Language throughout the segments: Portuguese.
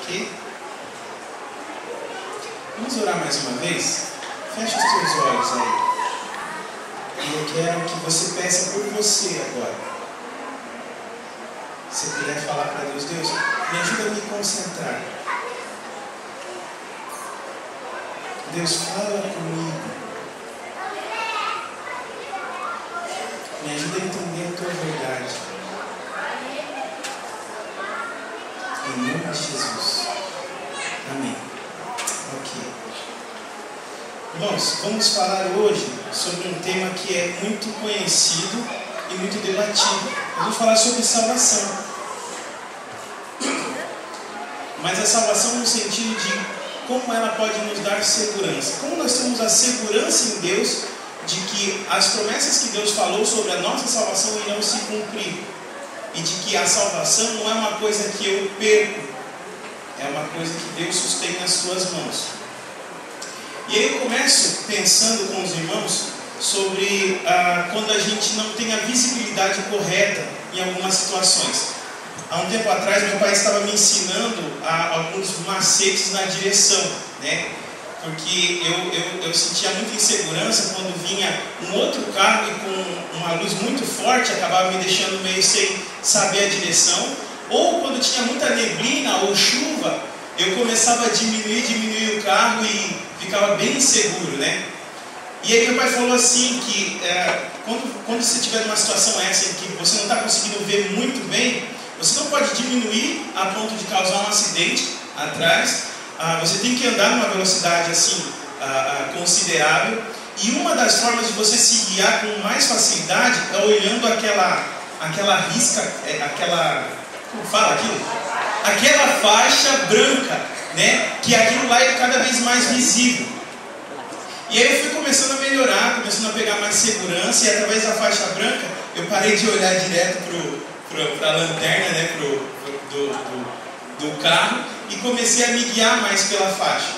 Ok? Vamos orar mais uma vez? Feche os teus olhos aí. E eu quero que você peça por você agora. Se puder falar para Deus, Deus, me ajuda a me concentrar. Deus, fala comigo. Me ajuda a entender a tua verdade. Em nome de Jesus. Amém. Ok. Irmãos, vamos falar hoje sobre um tema que é muito conhecido e muito debatido. Vamos falar sobre salvação. Mas a salvação no sentido de como ela pode nos dar segurança. Como nós temos a segurança em Deus de que as promessas que Deus falou sobre a nossa salvação irão se cumprir. E de que a salvação não é uma coisa que eu perco, é uma coisa que Deus sustém nas suas mãos. E aí eu começo pensando com os irmãos sobre quando a gente não tem a visibilidade correta em algumas situações. Há um tempo atrás meu pai estava me ensinando alguns macetes na direção, né? Porque eu sentia muita insegurança quando vinha um outro carro e com uma luz muito forte acabava me deixando meio sem saber a direção, ou quando tinha muita neblina ou chuva eu começava a diminuir o carro e ficava bem inseguro, né? E aí meu pai falou assim que quando você estiver numa situação essa em que você não está conseguindo ver muito bem, você não pode diminuir a ponto de causar um acidente atrás. Você tem que andar numa velocidade assim considerável, e uma das formas de você se guiar com mais facilidade é olhando aquela risca, como fala aquilo? Aquela faixa branca, né? Que aquilo lá é cada vez mais visível. E aí eu fui começando a melhorar, começando a pegar mais segurança, e através da faixa branca eu parei de olhar direto para a lanterna, né? do carro, e comecei a me guiar mais pela faixa.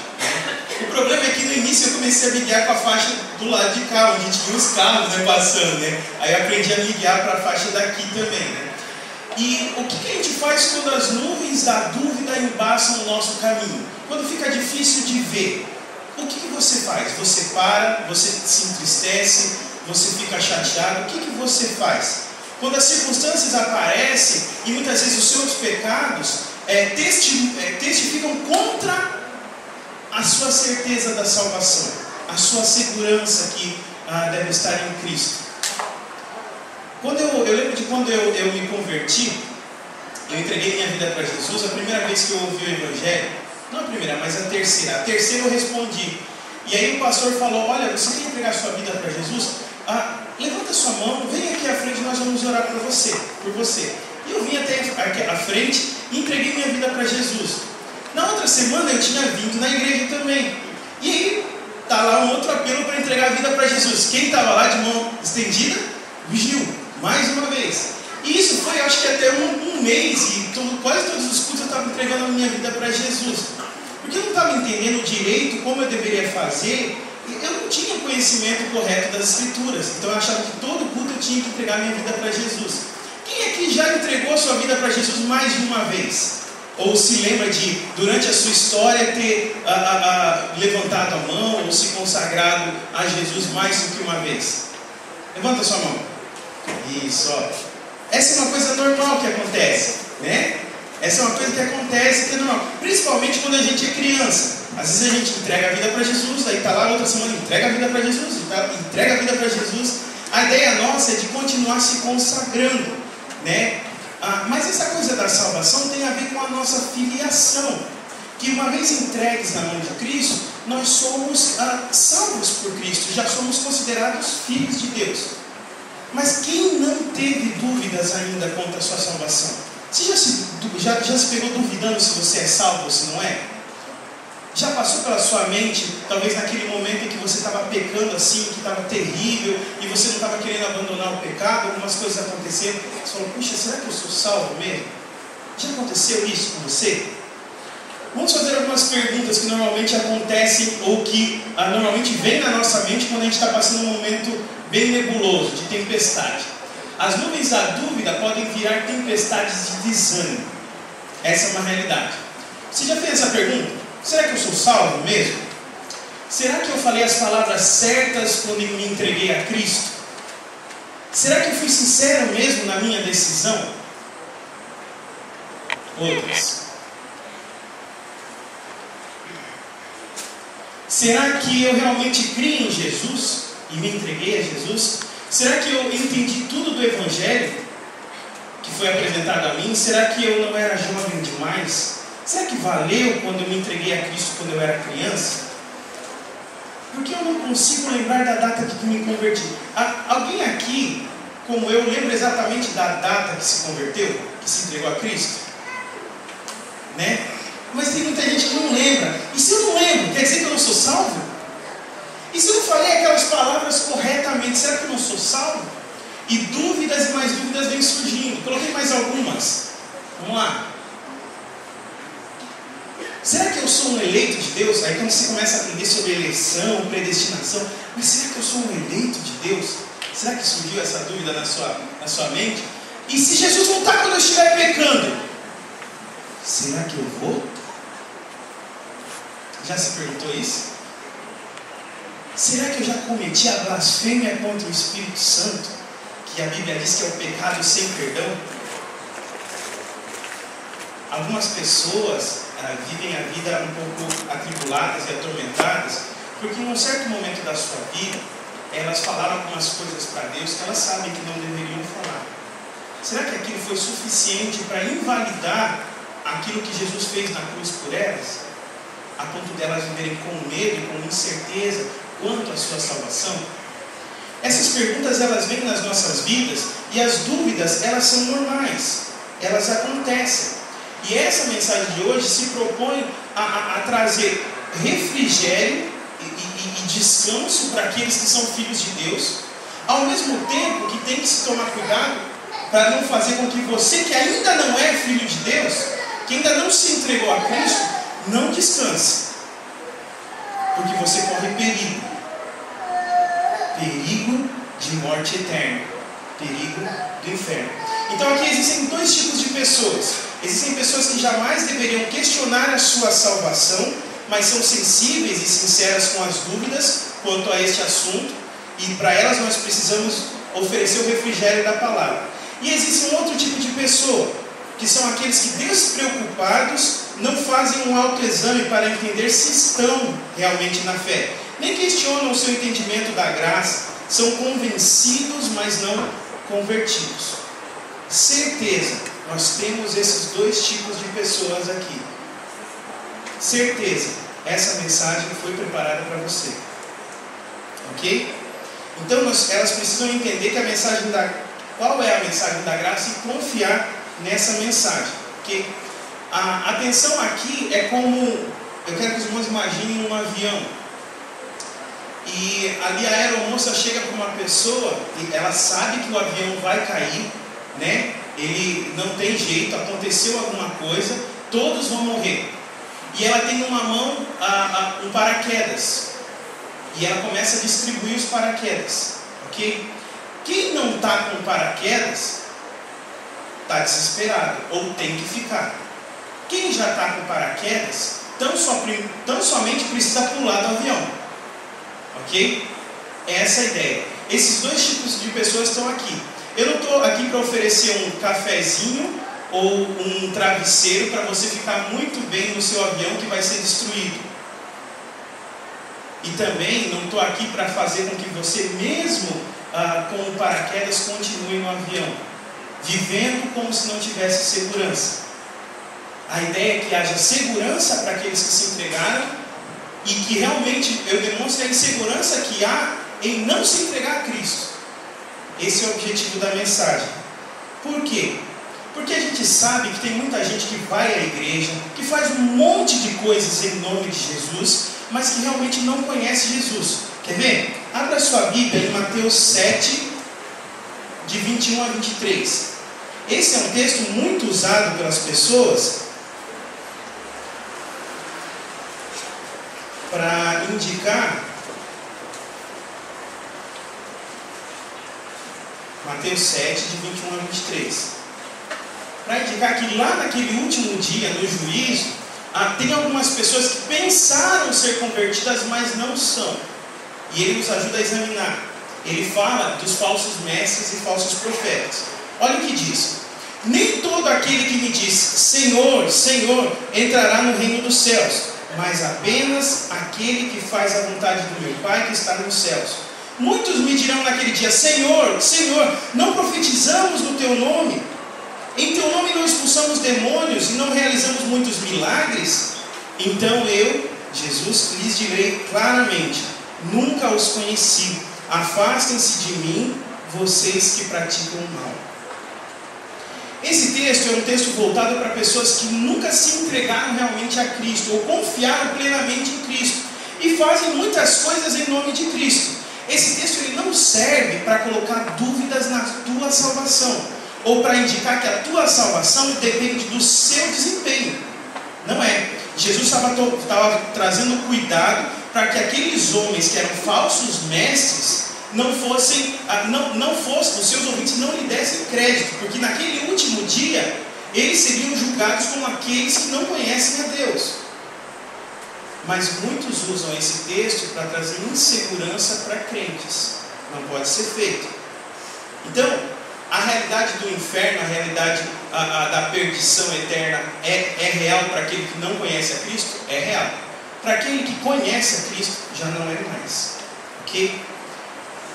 O problema é que no início eu comecei a me guiar com a faixa do lado de cá, onde a gente viu os carros, né, passando, né? Aí eu aprendi a me guiar para a faixa daqui também, né? E o que a gente faz quando as nuvens da dúvida embaçam o nosso caminho? Quando fica difícil de ver, o que você faz? Você para, você se entristece, você fica chateado, o que você faz? Quando as circunstâncias aparecem e muitas vezes os seus pecados testificam contra a sua certeza da salvação, a sua segurança que deve estar em Cristo. Eu lembro de quando eu me converti, eu entreguei minha vida para Jesus. A primeira vez que eu ouvi o Evangelho, não a primeira, mas a terceira eu respondi. E aí o pastor falou: olha, você quer entregar sua vida para Jesus? Levanta sua mão, vem aqui à frente, nós vamos orar por você. E eu vim até à frente e entreguei minha vida para Jesus. Na outra semana eu tinha vindo na igreja também. E aí está lá um outro apelo para entregar a vida para Jesus. Quem estava lá de mão estendida? Vigiu, mais uma vez. E isso foi, acho que até um mês, e quase todos os cultos eu estava entregando a minha vida para Jesus. Porque eu não estava entendendo direito como eu deveria fazer. Eu não tinha conhecimento correto das Escrituras. Então eu achava que todo culto eu tinha que entregar a minha vida para Jesus. Quem aqui já entregou a sua vida para Jesus mais de uma vez? Ou se lembra de, durante a sua história, ter levantado a mão ou se consagrado a Jesus mais do que uma vez? Levanta a sua mão. Isso, ó. Essa é uma coisa normal que acontece, né? Essa é uma coisa que acontece, que é normal. Principalmente quando a gente é criança. Às vezes a gente entrega a vida para Jesus, aí está lá outra semana, entrega a vida para Jesus, entrega a vida para Jesus. A ideia nossa é de continuar se consagrando, né? Mas essa coisa da salvação tem a ver com a nossa filiação, que uma vez entregues na mão de Cristo, nós somos salvos por Cristo, já somos considerados filhos de Deus. Mas quem não teve dúvidas ainda quanto à sua salvação? Você já se pegou duvidando se você é salvo ou se não é? Já passou pela sua mente, talvez naquele momento em que você estava pecando assim, que estava terrível, e você não estava querendo abandonar o pecado, algumas coisas aconteceram, você falou: puxa, será que eu sou salvo mesmo? Já aconteceu isso com você? Vamos fazer algumas perguntas que normalmente acontecem, ou que normalmente vêm na nossa mente quando a gente está passando um momento bem nebuloso, de tempestade. As nuvens da dúvida podem virar tempestades de desânimo. Essa é uma realidade. Você já fez essa pergunta? Será que eu sou salvo mesmo? Será que eu falei as palavras certas quando eu me entreguei a Cristo? Será que eu fui sincero mesmo na minha decisão? Outras. Será que eu realmente criei em Jesus e me entreguei a Jesus? Será que eu entendi tudo do Evangelho que foi apresentado a mim? Será que eu não era jovem demais? Será que valeu quando eu me entreguei a Cristo quando eu era criança? Porque eu não consigo lembrar da data que me converti. Alguém aqui, como eu, lembra exatamente da data que se converteu, que se entregou a Cristo? Né? Mas tem muita gente que não lembra. E se eu não lembro, quer dizer que eu não sou salvo? E se eu não falei aquelas palavras corretamente, será que eu não sou salvo? E dúvidas e mais dúvidas vêm surgindo. Coloquei mais algumas. Vamos lá. Será que eu sou um eleito de Deus? Aí quando você começa a aprender sobre eleição, predestinação, mas será que eu sou um eleito de Deus? Será que surgiu essa dúvida na sua mente? E se Jesus voltar quando eu estiver pecando, será que eu vou? Já se perguntou isso? Será que eu já cometi a blasfêmia contra o Espírito Santo, que a Bíblia diz que é o pecado sem perdão? Algumas pessoas vivem a vida um pouco atribuladas e atormentadas, porque em um certo momento da sua vida, elas falaram algumas coisas para Deus que elas sabem que não deveriam falar. Será que aquilo foi suficiente para invalidar aquilo que Jesus fez na cruz por elas? A ponto delas viverem com medo e com incerteza quanto à sua salvação? Essas perguntas, elas vêm nas nossas vidas, e as dúvidas, elas são normais, elas acontecem. E essa mensagem de hoje se propõe a trazer refrigério e descanso para aqueles que são filhos de Deus, ao mesmo tempo que tem que se tomar cuidado para não fazer com que você, que ainda não é filho de Deus, que ainda não se entregou a Cristo, não descanse, porque você corre perigo de morte eterna, perigo do inferno. Então aqui existem dois tipos de pessoas. Existem pessoas que jamais deveriam questionar a sua salvação, mas são sensíveis e sinceras com as dúvidas quanto a este assunto, e para elas nós precisamos oferecer o refrigério da palavra. E existe um outro tipo de pessoa, que são aqueles que, despreocupados, não fazem um autoexame para entender se estão realmente na fé, nem questionam o seu entendimento da graça, são convencidos, mas não convertidos. Certeza, nós temos esses dois tipos de pessoas aqui. Certeza, essa mensagem foi preparada para você. Ok? Então elas precisam entender que qual é a mensagem da graça e confiar nessa mensagem. Ok? A atenção aqui é como, eu quero que os irmãos imaginem um avião. E ali a aeromoça chega para uma pessoa e ela sabe que o avião vai cair, né? Ele não tem jeito, aconteceu alguma coisa, todos vão morrer. E ela tem numa mão um paraquedas. E ela começa a distribuir os paraquedas. Ok? Quem não está com paraquedas está desesperado ou tem que ficar. Quem já está com paraquedas tão somente precisa pular do avião. Ok? Essa é a ideia. Esses dois tipos de pessoas estão aqui. Eu não estou aqui para oferecer um cafezinho ou um travesseiro para você ficar muito bem no seu avião que vai ser destruído. E também não estou aqui para fazer com que você mesmo com o paraquedas continue no avião, vivendo como se não tivesse segurança. A ideia é que haja segurança para aqueles que se entregaram e que realmente eu demonstre a insegurança que há em não se entregar a Cristo. Esse é o objetivo da mensagem. Por quê? Porque a gente sabe que tem muita gente que vai à igreja, que faz um monte de coisas em nome de Jesus, mas que realmente não conhece Jesus. Quer ver? Abra sua Bíblia em Mateus 7, de 21 a 23. Esse é um texto muito usado pelas pessoas para indicar, Mateus 7, de 21 a 23, para indicar que lá naquele último dia, no juízo, Tem algumas pessoas que pensaram ser convertidas, mas não são. E ele nos ajuda a examinar. Ele fala dos falsos mestres e falsos profetas. Olha o que diz: nem todo aquele que me diz Senhor, Senhor, entrará no reino dos céus, mas apenas aquele que faz a vontade do meu Pai que está nos céus. Muitos me dirão naquele dia: Senhor, Senhor, não profetizamos no teu nome? Em teu nome não expulsamos demônios e não realizamos muitos milagres? Então eu, Jesus, lhes direi claramente: nunca os conheci. Afastem-se de mim, vocês que praticam o mal. Esse texto é um texto voltado para pessoas que nunca se entregaram realmente a Cristo, ou confiaram plenamente em Cristo, e fazem muitas coisas em nome de Cristo. Esse texto ele não serve para colocar dúvidas na tua salvação, ou para indicar que a tua salvação depende do seu desempenho. Não é. Jesus estava trazendo cuidado para que aqueles homens que eram falsos mestres não fossem, os seus ouvintes não lhe dessem crédito, porque naquele último dia eles seriam julgados como aqueles que não conhecem a Deus. Mas muitos usam esse texto para trazer insegurança para crentes. Não pode ser feito. Então, a realidade do inferno, a realidade da perdição eterna é real para aquele que não conhece a Cristo? É real. Para aquele que conhece a Cristo, já não é mais. Ok?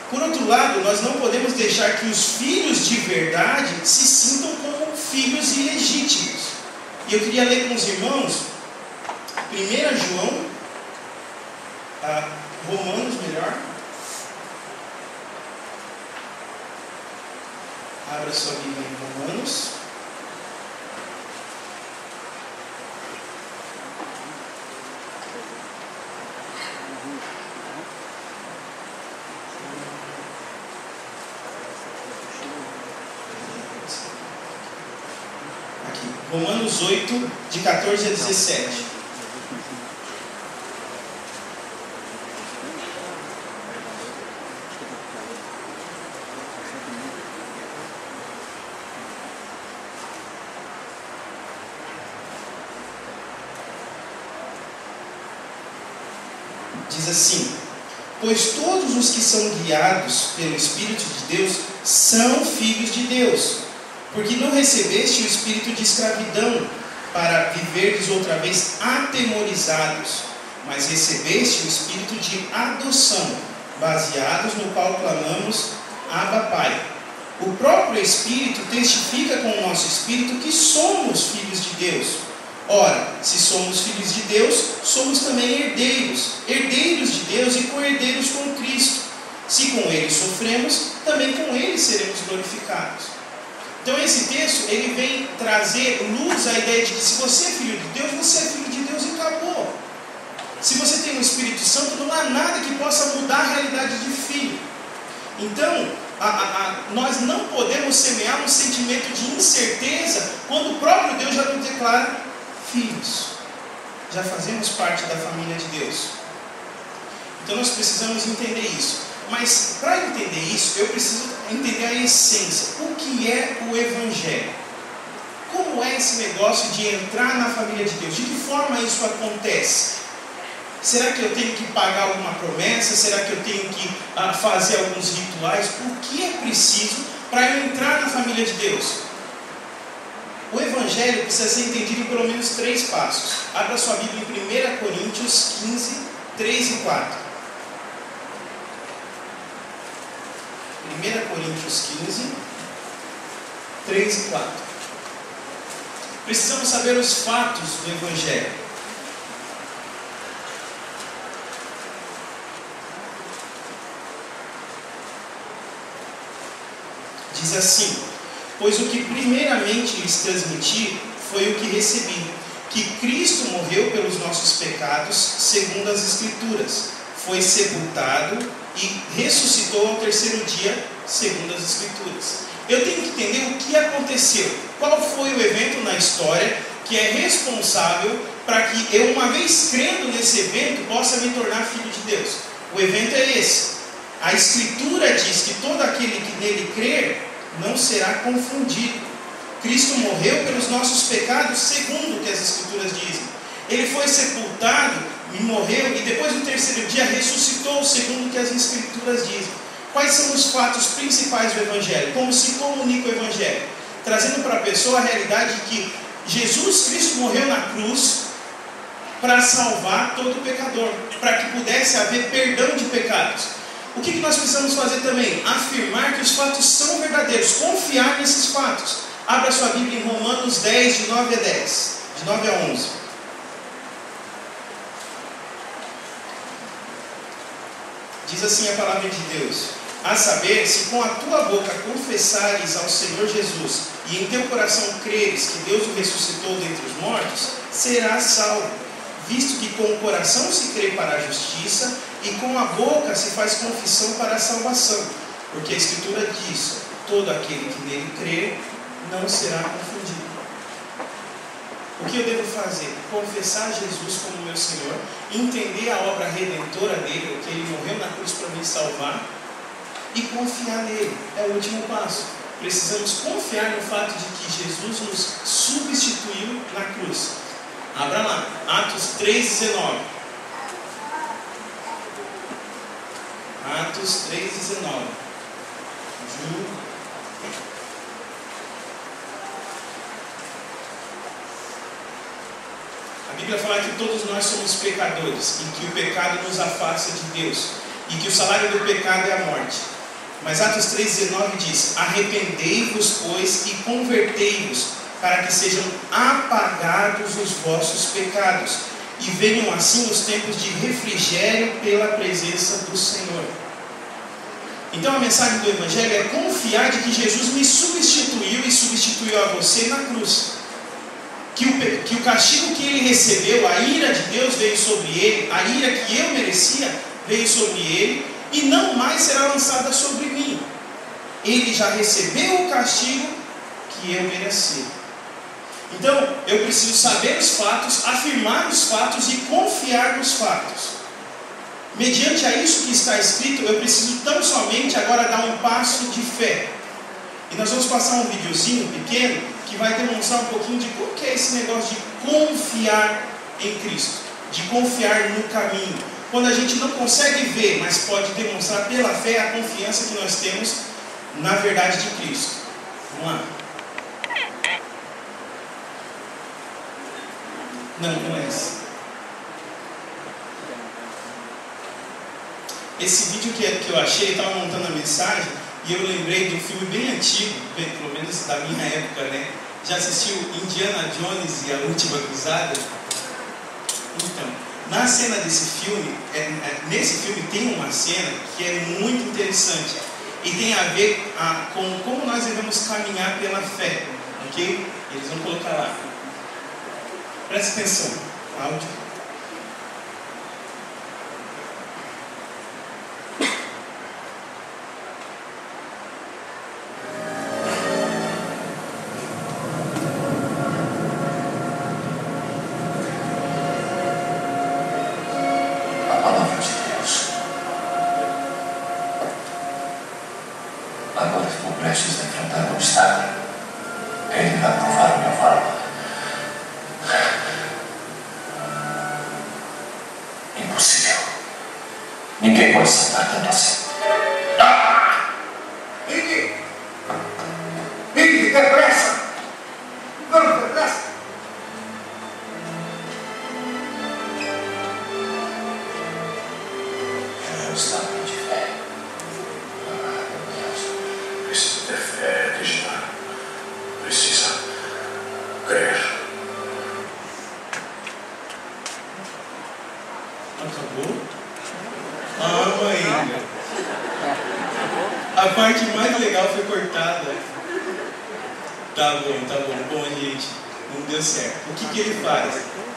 Por outro lado, nós não podemos deixar que os filhos de verdade se sintam como filhos ilegítimos. E eu queria ler com os irmãos 1 João, Romanos melhor. Abra sua Bíblia em Romanos. Aqui, Romanos 8, de 14 a 17. Diz assim: pois todos os que são guiados pelo Espírito de Deus são filhos de Deus, porque não recebeste o espírito de escravidão para viverdes outra vez atemorizados, mas recebeste o espírito de adoção, baseados no qual clamamos Abba Pai. O próprio Espírito testifica com o nosso espírito que somos filhos de Deus. Ora, se somos filhos de Deus, somos também herdeiros, herdeiros de Deus e co-herdeiros com Cristo. Se com Ele sofremos, também com Ele seremos glorificados. Então esse texto, ele vem trazer luz à ideia de que se você é filho de Deus, você é filho de Deus e acabou. Se você tem o Espírito Santo, não há nada que possa mudar a realidade de filho. Então, nós não podemos semear um sentimento de incerteza quando o próprio Deus já nos declara filhos. Já fazemos parte da família de Deus. Então nós precisamos entender isso. Mas para entender isso, eu preciso entender a essência. O que é o Evangelho? Como é esse negócio de entrar na família de Deus? De que forma isso acontece? Será que eu tenho que pagar alguma promessa? Será que eu tenho que fazer alguns rituais? O que é preciso para eu entrar na família de Deus? O Evangelho precisa ser entendido em pelo menos 3 passos. Abra sua Bíblia em 1 Coríntios 15, 3 e 4. 1 Coríntios 15, 3 e 4. Precisamos saber os fatos do Evangelho. Diz assim: pois o que primeiramente lhes transmiti foi o que recebi, que Cristo morreu pelos nossos pecados, segundo as Escrituras, foi sepultado e ressuscitou ao 3º dia, segundo as Escrituras. Eu tenho que entender o que aconteceu, qual foi o evento na história que é responsável para que eu, uma vez crendo nesse evento, possa me tornar filho de Deus. O evento é esse. A Escritura diz que todo aquele que nele crer não será confundido. Cristo morreu pelos nossos pecados, segundo o que as Escrituras dizem. Ele foi sepultado e morreu, e depois do terceiro dia ressuscitou, segundo o que as Escrituras dizem. Quais são os fatos principais do Evangelho? Como se comunica o Evangelho? Trazendo para a pessoa a realidade de que Jesus Cristo morreu na cruz para salvar todo pecador, para que pudesse haver perdão de pecados. O que nós precisamos fazer também? Afirmar que os fatos são verdadeiros, confiar nesses fatos. Abra sua Bíblia em Romanos 10, de 9 a 10, de 9 a 11. Diz assim a palavra de Deus: a saber, se com a tua boca confessares ao Senhor Jesus, e em teu coração creres que Deus o ressuscitou dentre os mortos, serás salvo, visto que com o coração se crê para a justiça, e com a boca se faz confissão para a salvação. Porque a Escritura diz: todo aquele que nele crer não será confundido. O que eu devo fazer? Confessar Jesus como meu Senhor, entender a obra redentora dele, que ele morreu na cruz para me salvar, e confiar nele. É o último passo. Precisamos confiar no fato de que Jesus nos substituiu na cruz. Abra lá, Atos 3,19. Atos 3,19. A Bíblia fala que todos nós somos pecadores e que o pecado nos afasta de Deus e que o salário do pecado é a morte. Mas Atos 3,19 diz: arrependei-vos, pois, e convertei-vos, para que sejam apagados os vossos pecados, e venham assim os tempos de refrigério pela presença do Senhor. Então a mensagem do Evangelho é confiar de que Jesus me substituiu e substituiu a você na cruz. Que o castigo que ele recebeu, a ira de Deus veio sobre ele, a ira que eu merecia veio sobre ele, e não mais será lançada sobre mim. Ele já recebeu o castigo que eu merecia. Então, eu preciso saber os fatos, afirmar os fatos e confiar nos fatos. Mediante a isso que está escrito, eu preciso tão somente agora dar um passo de fé. E nós vamos passar um videozinho pequeno que vai demonstrar um pouquinho de como que é esse negócio de confiar em Cristo, de confiar no caminho. Quando a gente não consegue ver, mas pode demonstrar pela fé a confiança que nós temos na verdade de Cristo. Vamos lá. Não é esse. Esse vídeo que eu achei, eu estava montando a mensagem e eu lembrei de um filme bem antigo, pelo menos da minha época, né? Já assistiu Indiana Jones e a Última Cruzada? Então, na cena desse filme, nesse filme tem uma cena que é muito interessante e tem a ver com como nós devemos caminhar pela fé, ok? Eles vão colocar lá. Presta atenção, áudio. A palavra de Deus. Agora estou prestes a enfrentar um obstáculo. Ele vai provar o meu valor. Impossível. Ninguém pode saltar tanto assim. Mickey, depressa! Vamos, depressa! É um obstáculo de fé. Meu Deus. Precisa ter fé, acreditar. Precisa crer. Acabou? Ainda. A parte mais legal foi cortada. Tá bom. Bom, gente, não deu certo. O que ele faz?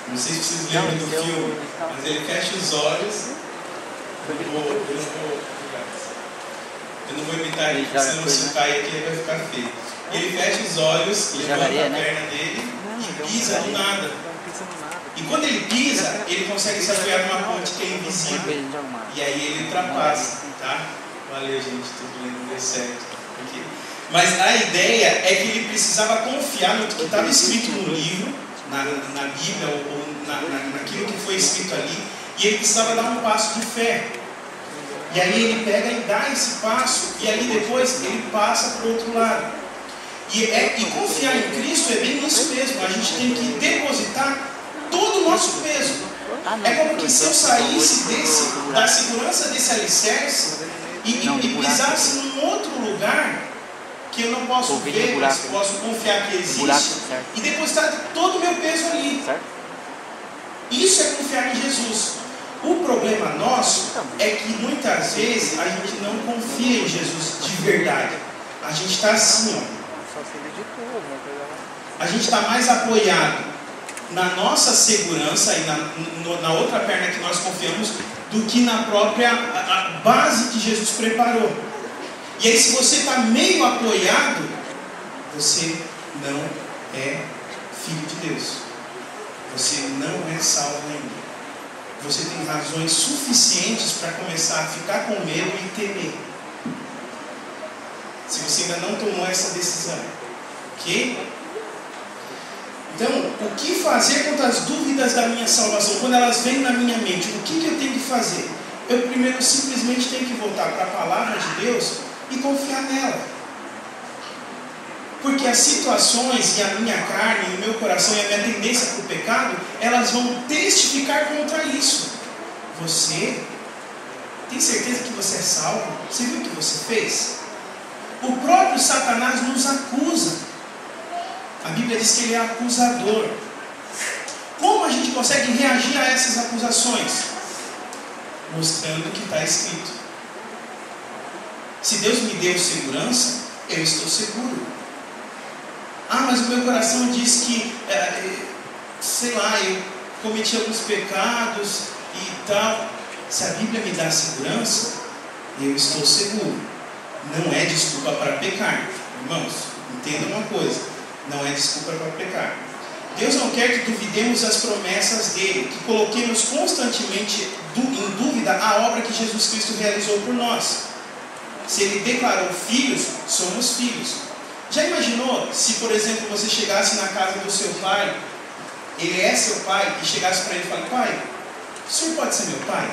Não sei se vocês lembram do filme, mas ele fecha os olhos. Eu não vou imitar ele, porque senão se cair aqui ele vai ficar feio. Ele fecha os olhos, levanta a perna dele e pisa do nada. E quando ele pisa, ele consegue se apoiar numa ponte que é invisível. E aí ele ultrapassa, tá? Valeu, gente, tudo lindo, deu certo. Okay. Mas a ideia é que ele precisava confiar no que estava escrito no livro, na Bíblia ou naquilo que foi escrito ali, e ele precisava dar um passo de fé. E aí ele pega e dá esse passo, e aí depois ele passa para o outro lado. E confiar em Cristo é bem isso mesmo. A gente tem que depositar todo o nosso peso. É como que se eu saísse da segurança desse alicerce e pisasse num outro lugar que eu não posso ver, mas posso confiar que existe, e depositar todo o meu peso ali. Isso é confiar em Jesus. O problema nosso é que muitas vezes a gente não confia em Jesus de verdade. A gente está assim, ó. A gente está mais apoiado na nossa segurança e na outra perna que nós confiamos do que na própria base que Jesus preparou. E aí, se você está meio apoiado, você não é filho de Deus. Você não é salvo ainda. Você tem razões suficientes para começar a ficar com medo e temer. Se você ainda não tomou essa decisão, ok? Então, o que fazer contra as dúvidas da minha salvação? Quando elas vêm na minha mente, o que eu tenho que fazer? Eu primeiro simplesmente tenho que voltar para a palavra de Deus e confiar nela. Porque as situações e a minha carne, o meu coração e a minha tendência para o pecado, elas vão testificar contra isso. Você tem certeza que você é salvo? Você viu o que você fez? O próprio Satanás nos acusa. A Bíblia diz que ele é acusador. Como a gente consegue reagir a essas acusações? Mostrando o que está escrito. Se Deus me deu segurança, eu estou seguro. Ah, mas o meu coração diz que, sei lá, eu cometi alguns pecados e tal. Se a Bíblia me dá segurança, eu estou seguro. Não é desculpa para pecar. Irmãos, entendam uma coisa. Não é desculpa para pecar. Deus não quer que duvidemos das promessas dele, que coloquemos constantemente em dúvida a obra que Jesus Cristo realizou por nós. Se ele declarou filhos, somos filhos. Já imaginou se, por exemplo, você chegasse na casa do seu pai, ele é seu pai, e chegasse para ele e falasse: pai, o senhor pode ser meu pai?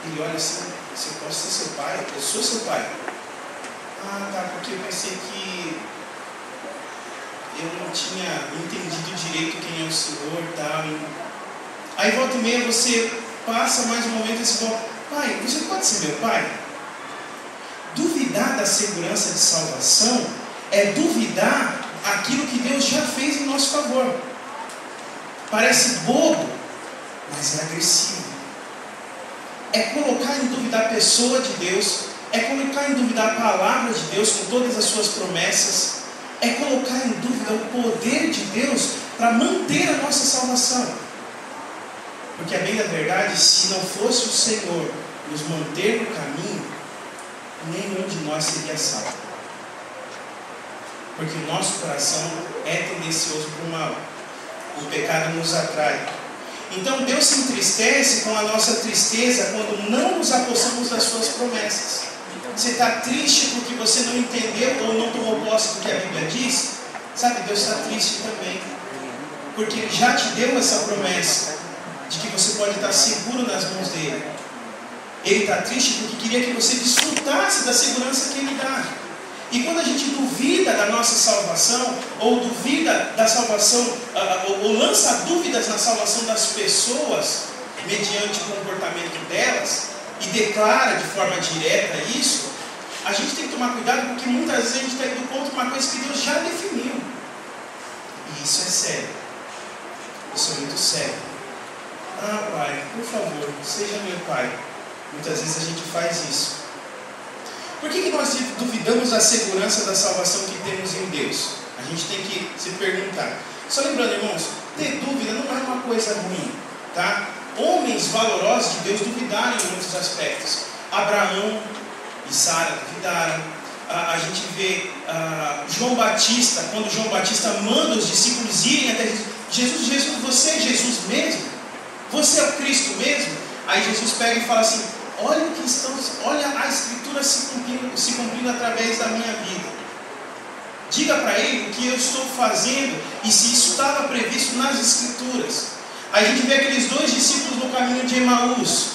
Ele olha assim: se eu posso ser seu pai? Eu sou seu pai. Ah, tá, porque eu pensei que eu não tinha entendido direito quem é o Senhor e tal. Aí volta e meia você passa mais um momento e você fala: pai, você pode ser meu pai? Duvidar da segurança de salvação é duvidar aquilo que Deus já fez em nosso favor. Parece bobo, mas é agressivo. É colocar em dúvida a pessoa de Deus, é colocar em dúvida a palavra de Deus com todas as suas promessas, é colocar em dúvida o poder de Deus para manter a nossa salvação. Porque a bem da verdade, se não fosse o Senhor nos manter no caminho, nenhum de nós seria salvo. Porque o nosso coração é tendencioso para o mal. O pecado nos atrai. Então Deus se entristece com a nossa tristeza quando não nos apossamos das suas promessas. Você está triste porque você não entendeu ou não tomou posse do que a Bíblia diz? Sabe, Deus está triste também. Porque Ele já te deu essa promessa de que você pode estar seguro nas mãos dEle. Ele está triste porque queria que você desfrutasse da segurança que Ele dá. E quando a gente duvida da nossa salvação, ou duvida da salvação, ou lança dúvidas na salvação das pessoas, mediante o comportamento delas, e declara de forma direta isso, a gente tem que tomar cuidado, porque muitas vezes a gente está indo contra uma coisa que Deus já definiu. E isso é sério. Isso é muito sério. Ah, pai, por favor, seja meu pai. Muitas vezes a gente faz isso. Por que nós duvidamos da segurança da salvação que temos em Deus? A gente tem que se perguntar. Só lembrando, irmãos, ter dúvida não é uma coisa ruim, tá? Homens valorosos de Deus duvidaram em muitos aspectos. Abraão e Sara duvidaram. A gente vê João Batista, quando João Batista manda os discípulos irem até Jesus, você é Jesus mesmo? Você é o Cristo mesmo? Aí Jesus pega e fala assim: olha a Escritura se cumprindo através da minha vida. Diga para ele o que eu estou fazendo e se isso estava previsto nas Escrituras. A gente vê aqueles 2 discípulos no caminho de Emaús,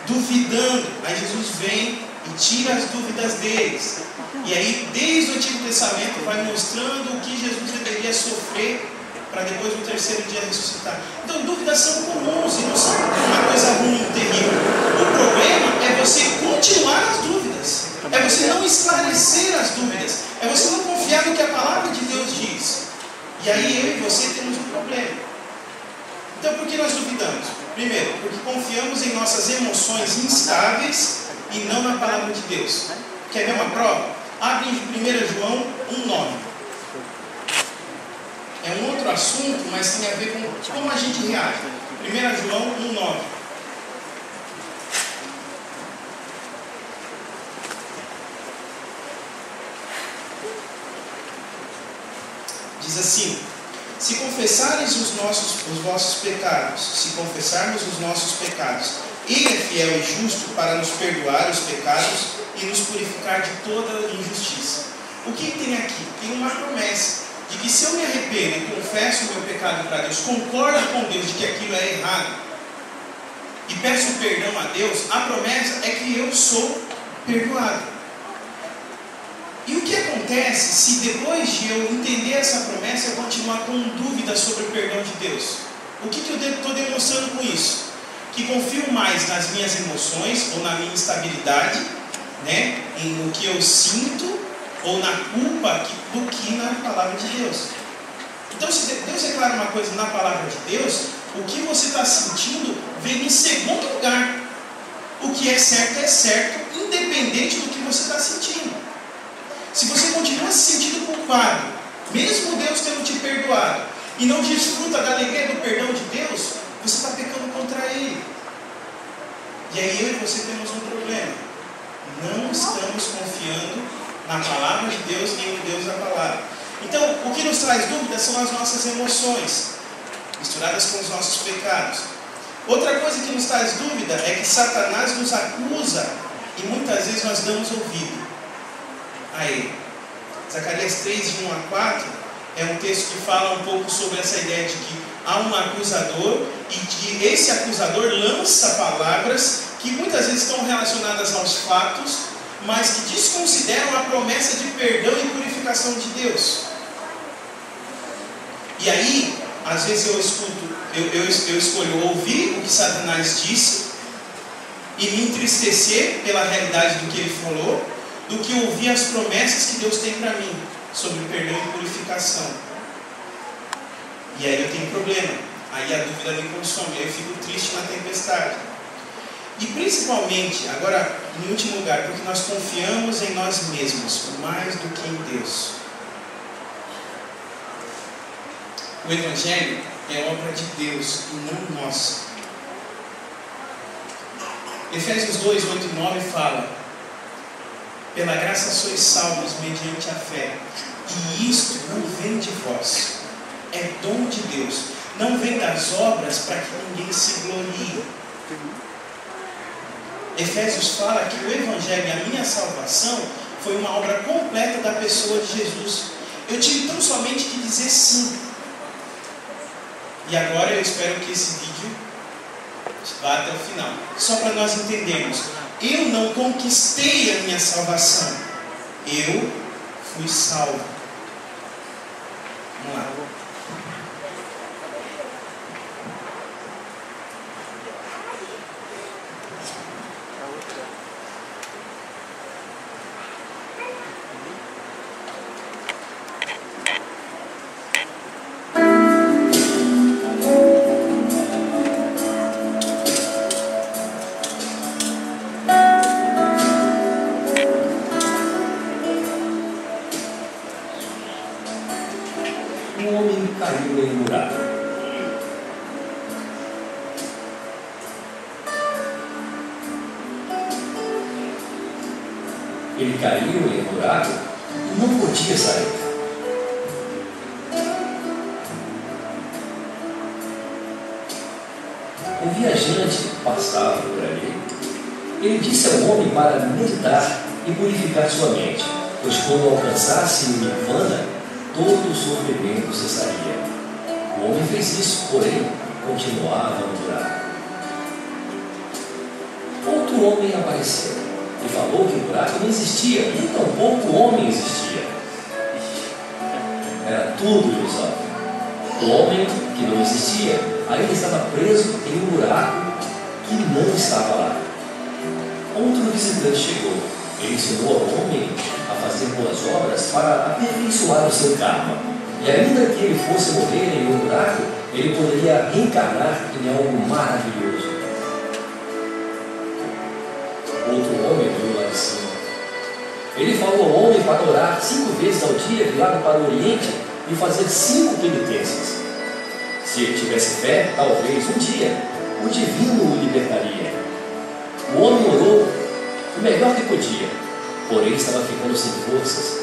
duvidando. Aí Jesus vem e tira as dúvidas deles. E aí, desde o Antigo Testamento, vai mostrando o que Jesus deveria sofrer para depois no 3º dia ressuscitar. Então, dúvidas são comuns e não são uma coisa ruim, terrível. O problema é você continuar as dúvidas. É você não esclarecer as dúvidas. É você não confiar no que a palavra de Deus diz. E aí eu e você temos um problema. Então, por que nós duvidamos? Primeiro, porque confiamos em nossas emoções instáveis e não na palavra de Deus. Quer ver uma prova? Abre em 1 João 1,9. É um outro assunto, mas tem a ver com como a gente reage. 1 João 1,9. Diz assim: se confessares os vossos pecados, se confessarmos os nossos pecados, Ele é fiel e justo para nos perdoar os pecados e nos purificar de toda injustiça. O que tem aqui? Tem uma promessa de que se eu me arrependo e confesso o meu pecado para Deus, concordo com Deus de que aquilo é errado e peço perdão a Deus, a promessa é que eu sou perdoado. E o que acontece se depois de eu entender essa promessa eu continuar com dúvidas sobre o perdão de Deus? O que eu estou demonstrando com isso? Que confio mais nas minhas emoções ou na minha instabilidade, né, no que eu sinto ou na culpa do que na palavra de Deus. Então, se Deus declara uma coisa na palavra de Deus, o que você está sentindo vem em segundo lugar. O que é certo, independente do que você está sentindo. Se você continua se sentindo culpado, mesmo Deus tendo te perdoado, e não desfruta da alegria do perdão de Deus, você está pecando contra Ele. E aí eu e você temos um problema. Não estamos confiando na palavra de Deus nem no Deus da palavra. Então, o que nos traz dúvidas são as nossas emoções, misturadas com os nossos pecados. Outra coisa que nos traz dúvida é que Satanás nos acusa e muitas vezes nós damos ouvido a ele. Zacarias 3, de 1 a 4 é um texto que fala um pouco sobre essa ideia de que há um acusador e que esse acusador lança palavras que muitas vezes estão relacionadas aos fatos, mas que desconsideram a promessa de perdão e purificação de Deus. E aí, às vezes eu escolho ouvir o que Satanás disse e me entristecer pela realidade do que ele falou, do que ouvir as promessas que Deus tem para mim sobre perdão e purificação. E aí eu tenho problema. Aí a dúvida me consome, aí eu fico triste na tempestade. E principalmente, agora em último lugar, porque nós confiamos em nós mesmos mais do que em Deus. O Evangelho é obra de Deus e não nossa. Efésios 2, 8 e 9 fala: pela graça sois salvos mediante a fé, e isto não vem de vós, é dom de Deus, não vem das obras para que ninguém se glorie. Efésios fala que o Evangelho e a minha salvação foi uma obra completa da pessoa de Jesus. Eu tive tão somente que dizer sim. E agora eu espero que esse vídeo vá até o final, só para nós entendermos. Eu não conquistei a minha salvação, eu fui salvo. Vamos lá. Um homem caiu em um buraco. Ele caiu em um buraco e não podia sair. Um viajante passava por ali. Ele disse ao homem para meditar e purificar sua mente, pois quando alcançasse o nirvana, todo o sofrimento cessaria. O homem fez isso, porém, continuava no buraco. Outro homem apareceu e falou que o buraco não existia, nem tampouco o homem existia. Era tudo ilusão. O homem que não existia ainda estava preso em um buraco que não estava lá. Outro visitante chegou. Ele ensinou ao homem a fazer boas obras para aperfeiçoar o seu karma. E ainda que ele fosse morrer em um buraco, ele poderia reencarnar em algo maravilhoso. Outro homem veio lá de cima. Ele falou ao homem para orar 5 vezes ao dia, virado para o Oriente, e fazer 5 penitências. Se ele tivesse fé, talvez um dia o divino o libertaria. O homem orou o melhor que podia, porém estava ficando sem forças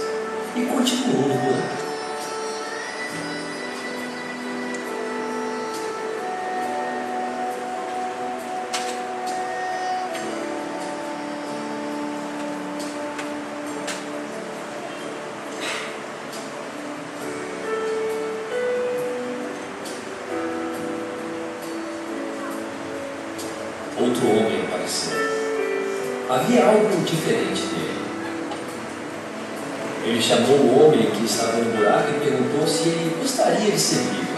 e continuou no buraco. Outro homem apareceu. Havia algo diferente nele. Ele chamou o homem que estava no buraco e perguntou se ele gostaria de ser livre.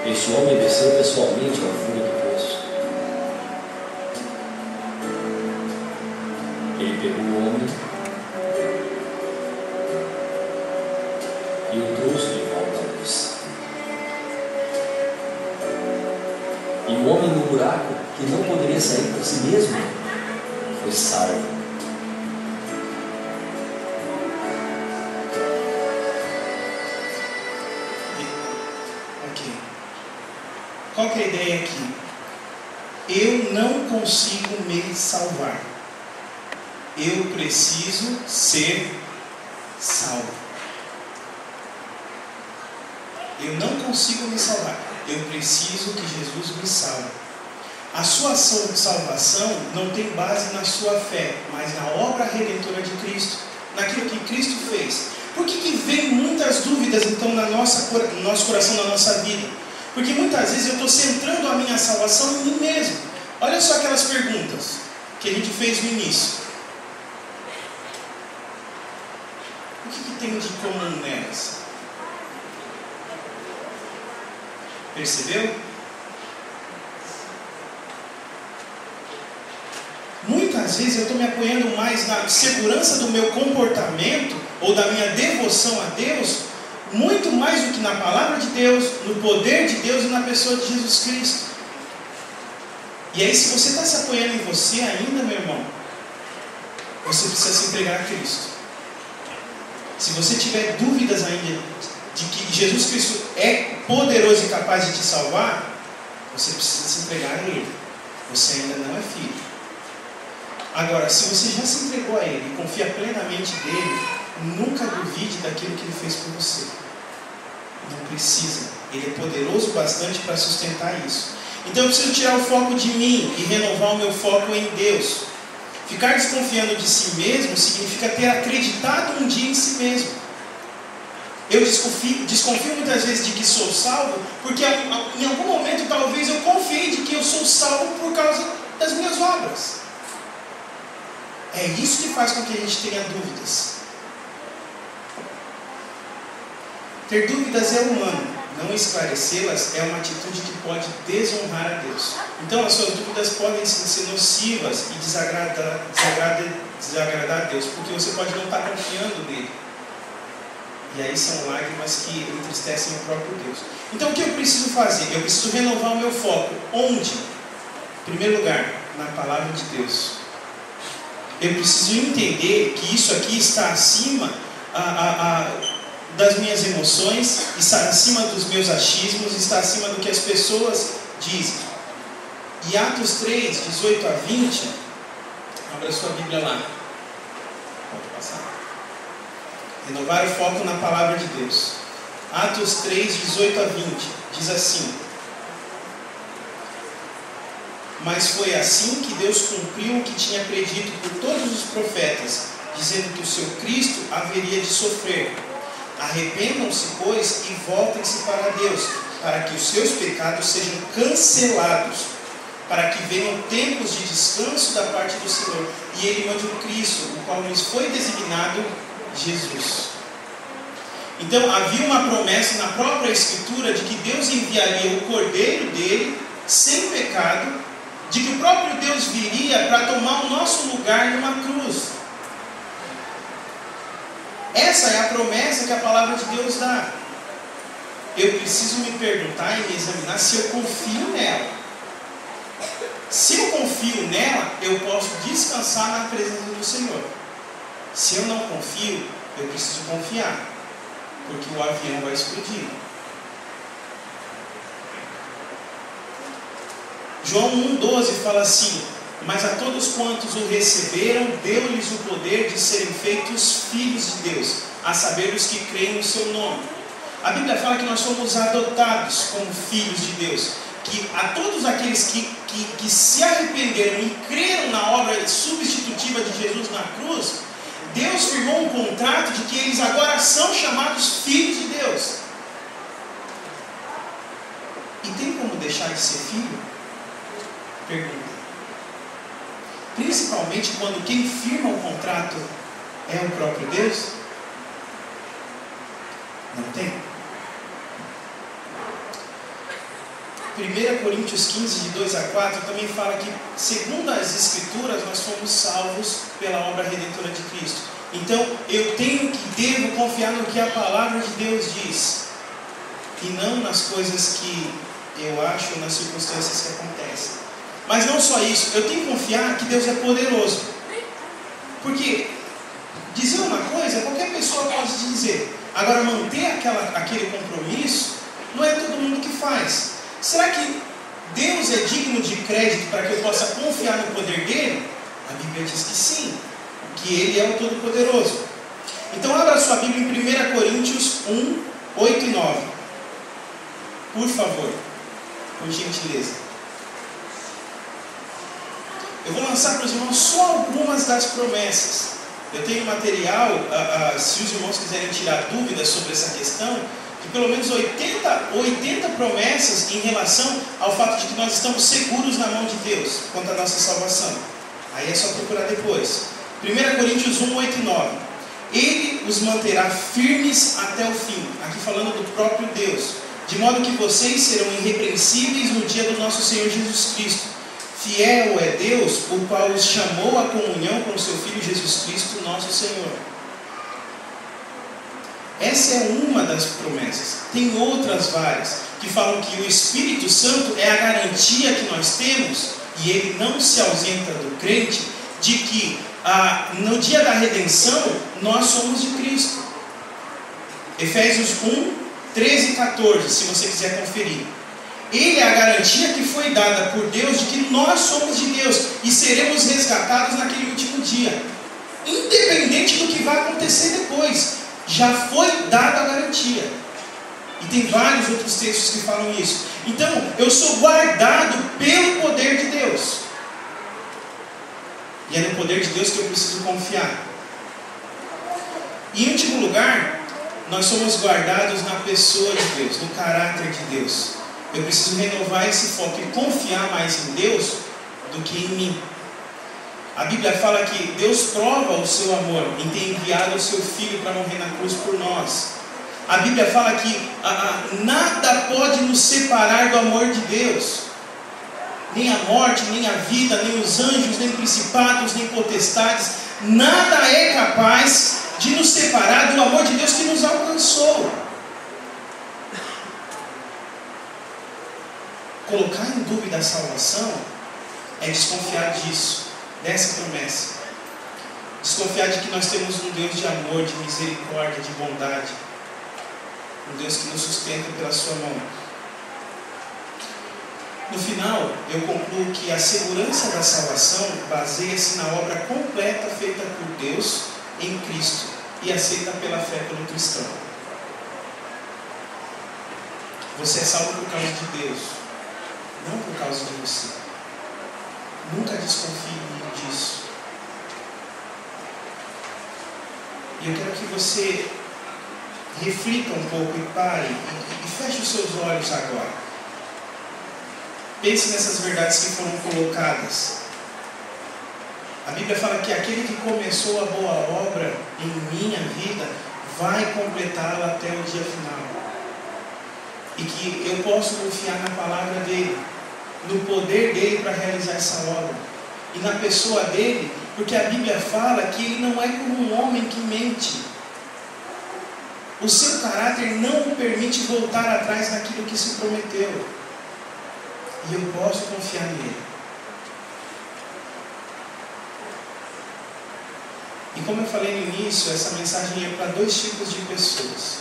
Este homem desceu pessoalmente ao fundo do poço. Ele pegou o homem e o trouxe de volta à luz. E o homem no buraco, que não poderia sair por si mesmo, foi salvo. Ok. Qual que é a ideia aqui? Eu não consigo me salvar. Eu preciso ser salvo. Eu não consigo me salvar. Eu preciso que Jesus me salve. A sua ação de salvação não tem base na sua fé, mas na obra redentora de Cristo, naquilo que Cristo fez. Por que vem muitas dúvidas então no nosso coração, na nossa vida? Porque muitas vezes eu estou centrando a minha salvação em mim mesmo. Olha só aquelas perguntas que a gente fez no início. O que tem de comum nelas? Percebeu? Muitas vezes eu estou me apoiando mais na segurança do meu comportamento ou da minha devoção a Deus, muito mais do que na palavra de Deus, no poder de Deus e na pessoa de Jesus Cristo. E aí, se você está se apoiando em você ainda, meu irmão, você precisa se entregar a Cristo. Se você tiver dúvidas ainda de que Jesus Cristo é poderoso e capaz de te salvar, você precisa se entregar a Ele. Você ainda não é filho. Agora, se você já se entregou a Ele e confia plenamente nele, nunca duvide daquilo que Ele fez por você. Não precisa. Ele é poderoso bastante para sustentar isso. Então eu preciso tirar o foco de mim e renovar o meu foco em Deus. Ficar desconfiando de si mesmo significa ter acreditado um dia em si mesmo. Eu desconfio muitas vezes de que sou salvo, porque em algum momento talvez eu confie de que eu sou salvo por causa das minhas obras. É isso que faz com que a gente tenha dúvidas. Ter dúvidas é humano, não esclarecê-las é uma atitude que pode desonrar a Deus. Então as suas dúvidas podem ser nocivas e desagradar a Deus, porque você pode não estar confiando nele. E aí são lágrimas que entristecem o próprio Deus. Então o que eu preciso fazer? Eu preciso renovar o meu foco. Onde? Em primeiro lugar, na palavra de Deus. Eu preciso entender que isso aqui está acima das minhas emoções, está acima dos meus achismos, está acima do que as pessoas dizem. E Atos 3, 18 a 20, abra sua Bíblia lá. Pode passar. Renovar o foco na palavra de Deus. Atos 3, 18 a 20, diz assim: Mas foi assim que Deus cumpriu o que tinha predito por todos os profetas, dizendo que o seu Cristo haveria de sofrer. Arrependam-se, pois, e voltem-se para Deus, para que os seus pecados sejam cancelados, para que venham tempos de descanso da parte do Senhor, e Ele mande o Cristo, o qual lhes foi designado Jesus. Então havia uma promessa na própria Escritura de que Deus enviaria o Cordeiro dele, sem pecado, de que o próprio Deus viria para tomar o nosso lugar numa cruz. Essa é a promessa que a palavra de Deus dá. Eu preciso me perguntar e me examinar se eu confio nela. Se eu confio nela, eu posso descansar na presença do Senhor. Se eu não confio, eu preciso confiar, porque o avião vai explodir. João 1,12 fala assim: mas a todos quantos o receberam, deu-lhes o poder de serem feitos filhos de Deus, a saber, os que creem no seu nome. A Bíblia fala que nós somos adotados como filhos de Deus, que a todos aqueles que se arrependeram e creram na obra substitutiva de Jesus na cruz, Deus firmou um contrato de que eles agora são chamados filhos de Deus. E tem como deixar de ser filho? Pergunta. Principalmente quando quem firma o contrato é o próprio Deus? Não tem. 1 Coríntios 15, de 2 a 4, também fala que, segundo as Escrituras, nós fomos salvos pela obra redentora de Cristo. Então, eu devo confiar no que a palavra de Deus diz, e não nas coisas que eu acho, nas circunstâncias que acontecem. Mas não só isso, eu tenho que confiar que Deus é poderoso. Porque dizer uma coisa, qualquer pessoa pode dizer. Agora, manter aquele compromisso, não é todo mundo que faz. Será que Deus é digno de crédito para que eu possa confiar no poder dele? A Bíblia diz que sim, que ele é o Todo-Poderoso. Então abra sua Bíblia em 1 Coríntios 1, 8 e 9. Por favor, por gentileza. Eu vou lançar para os irmãos só algumas das promessas. Eu tenho material, se os irmãos quiserem tirar dúvidas sobre essa questão, de pelo menos 80 promessas em relação ao fato de que nós estamos seguros na mão de Deus quanto à nossa salvação. Aí é só procurar depois. 1 Coríntios 1, 8 e 9. Ele os manterá firmes até o fim. Aqui falando do próprio Deus. De modo que vocês serão irrepreensíveis no dia do nosso Senhor Jesus Cristo. Fiel é Deus, o qual os chamou à comunhão com o seu Filho Jesus Cristo, nosso Senhor. Essa é uma das promessas. Tem outras várias, que falam que o Espírito Santo é a garantia que nós temos, e ele não se ausenta do crente, de que no dia da redenção, nós somos de Cristo. Efésios 1, 13 e 14, se você quiser conferir. Ele é a garantia que foi dada por Deus de que nós somos de Deus e seremos resgatados naquele último dia. Independente do que vai acontecer depois, já foi dada a garantia. E tem vários outros textos que falam isso. Então, eu sou guardado pelo poder de Deus. E é no poder de Deus que eu preciso confiar. E em último lugar, nós somos guardados na pessoa de Deus, no caráter de Deus. Eu preciso renovar esse foco e confiar mais em Deus do que em mim. A Bíblia fala que Deus prova o seu amor em ter enviado o seu Filho para morrer na cruz por nós. A Bíblia fala que nada pode nos separar do amor de Deus. Nem a morte, nem a vida, nem os anjos, nem principados, nem potestades. Nada é capaz de nos separar do amor de Deus que nos alcançou. Colocar em dúvida a salvação é desconfiar disso, dessa promessa. Desconfiar de que nós temos um Deus de amor, de misericórdia, de bondade. Um Deus que nos sustenta pela sua mão. No final, eu concluo que a segurança da salvação baseia-se na obra completa feita por Deus em Cristo e aceita pela fé pelo cristão. Você é salvo por causa de Deus, não por causa de você. Nunca desconfie disso. E eu quero que você reflita um pouco e pare e feche os seus olhos agora. Pense nessas verdades que foram colocadas. A Bíblia fala que aquele que começou a boa obra em minha vida vai completá-la até o dia final. E que eu posso confiar na palavra dele, no poder dele para realizar essa obra. E na pessoa dele, porque a Bíblia fala que ele não é como um homem que mente. O seu caráter não o permite voltar atrás naquilo que se prometeu. E eu posso confiar nele. E como eu falei no início, essa mensagem é para dois tipos de pessoas.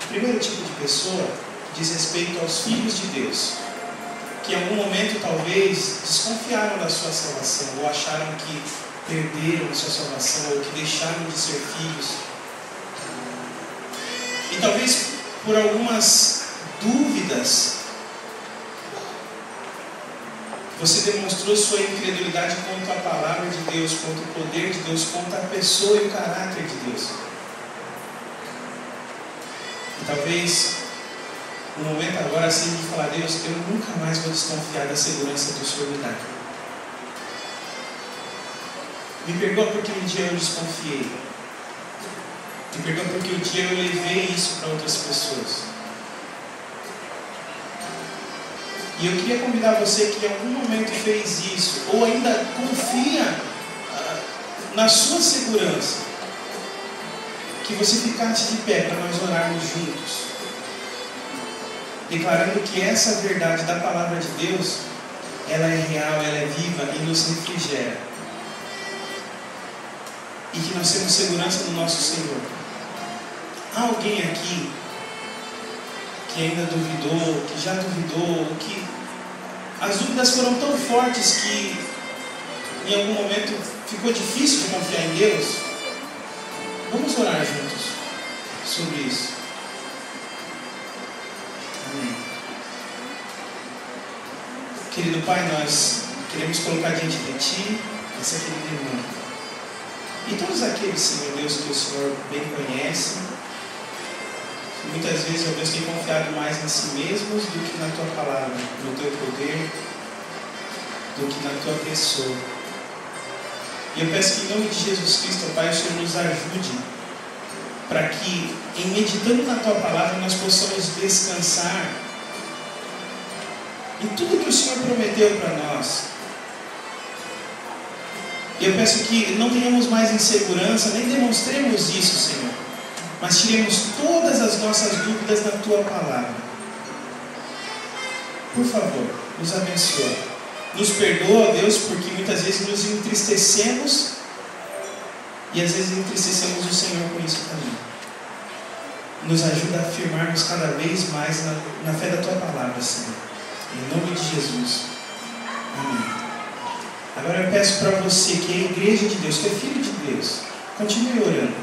O primeiro tipo de pessoa diz respeito aos filhos de Deus, que em algum momento talvez desconfiaram da sua salvação, ou acharam que perderam a sua salvação, ou que deixaram de ser filhos. E talvez por algumas dúvidas você demonstrou sua incredulidade quanto à palavra de Deus, quanto ao poder de Deus, quanto à pessoa e o caráter de Deus. E talvez no momento agora assim de falar: Deus, eu nunca mais vou desconfiar da segurança do Senhor me dá. Me perdoa porque um dia eu desconfiei. Me perdoa porque um dia eu levei isso para outras pessoas. E eu queria convidar você que em algum momento fez isso, ou ainda confia na sua segurança, que você ficasse de pé para nós orarmos juntos, declarando que essa verdade da palavra de Deus, ela é real, ela é viva e nos refrigera. E que nós temos segurança no nosso Senhor. Há alguém aqui que ainda duvidou, que já duvidou, que as dúvidas foram tão fortes que em algum momento ficou difícil de confiar em Deus? Vamos orar juntos sobre isso. Amém. Querido Pai, nós queremos colocar diante de Ti essa querida irmã e todos aqueles, Senhor Deus, que o Senhor bem conhece. Muitas vezes, ó Deus, tem confiado mais em si mesmos do que na Tua palavra, no Teu poder, do que na Tua pessoa. E eu peço que em nome de Jesus Cristo, ó Pai, o Senhor nos ajude para que, em meditando na Tua palavra, nós possamos descansar em tudo que o Senhor prometeu para nós. E eu peço que não tenhamos mais insegurança, nem demonstremos isso, Senhor, mas tiremos todas as nossas dúvidas da Tua palavra. Por favor, nos abençoa. Nos perdoa, Deus, porque muitas vezes nos entristecemos e às vezes entristecemos o Senhor com isso também. Nos ajuda a afirmarmos cada vez mais na fé da Tua palavra, Senhor. Em nome de Jesus. Amém. Agora eu peço para você que é a igreja de Deus, que é filho de Deus, continue orando.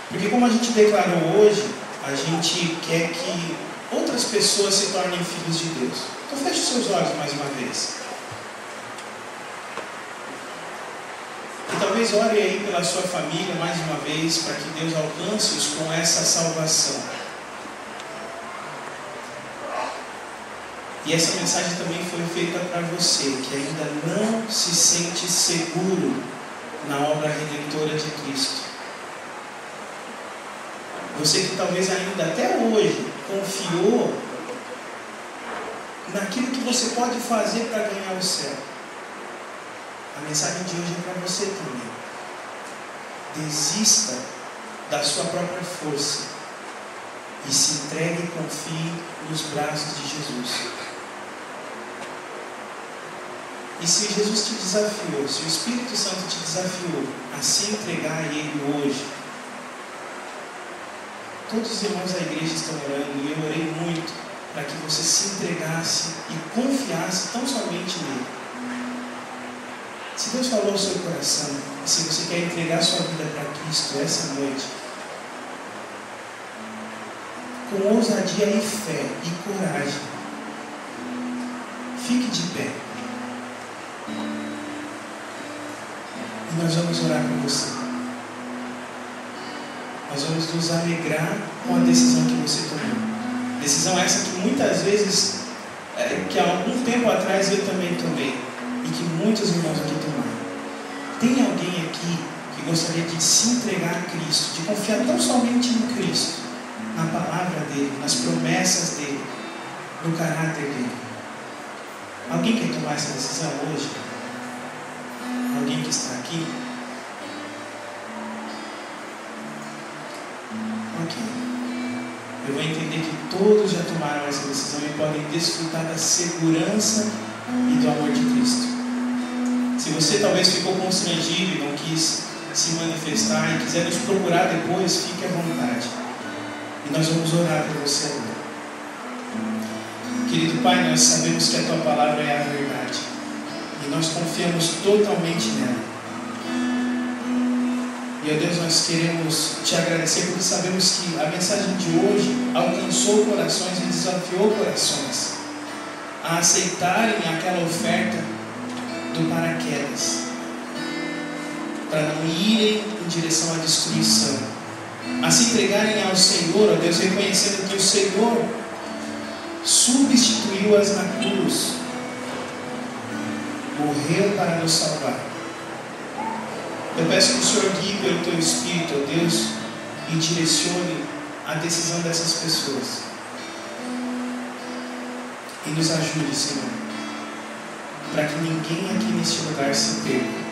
Porque como a gente declarou hoje, a gente quer que outras pessoas se tornem filhos de Deus. Então feche os seus olhos mais uma vez. E talvez ore aí pela sua família mais uma vez, para que Deus alcance-os com essa salvação. E essa mensagem também foi feita para você, que ainda não se sente seguro na obra redentora de Cristo. Você que talvez ainda até hoje confiou naquilo que você pode fazer para ganhar o céu. A mensagem de hoje é para você também. Desista da sua própria força e se entregue e confie nos braços de Jesus. E se Jesus te desafiou, se o Espírito Santo te desafiou a se entregar a Ele hoje, todos os irmãos da igreja estão orando e eu orei muito para que você se entregasse e confiasse tão somente nele. Se Deus falou ao seu coração, e se você quer entregar sua vida para Cristo essa noite, com ousadia e fé e coragem, Fique de pé. E nós vamos orar por você. Nós vamos nos alegrar com a decisão que você tomou. Decisão essa que muitas vezes, que há algum tempo atrás eu também tomei. E que muitos irmãos aqui tomaram. Tem alguém aqui que gostaria de se entregar a Cristo, de confiar não somente em Cristo, na palavra dele, nas promessas dele, no caráter dele? Alguém quer tomar essa decisão hoje? Alguém que está aqui? Ok. Eu vou entender que todos já tomaram essa decisão e podem desfrutar da segurança e do amor de Cristo. Se você talvez ficou constrangido e não quis se manifestar e quiser nos procurar depois, fique à vontade. E nós vamos orar por você agora. Querido Pai, nós sabemos que a Tua palavra é a verdade. E nós confiamos totalmente nela. E, ó Deus, nós queremos Te agradecer porque sabemos que a mensagem de hoje alcançou corações e desafiou corações a aceitarem aquela oferta do paraquedas, para não irem em direção à destruição, a se entregarem ao Senhor, ó Deus, reconhecendo que o Senhor substituiu-as na cruz, morreu para nos salvar. Eu peço que o Senhor guie pelo Teu Espírito, ó Deus, e direcione a decisão dessas pessoas. E nos ajude, Senhor, para que ninguém aqui neste lugar se perca,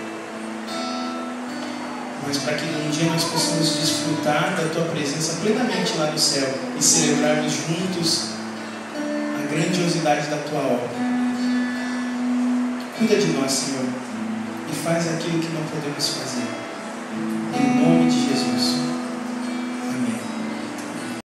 mas para que um dia nós possamos desfrutar da Tua presença plenamente lá no céu e celebrarmos juntos a grandiosidade da Tua obra. Cuida de nós, Senhor, e faz aquilo que não podemos fazer.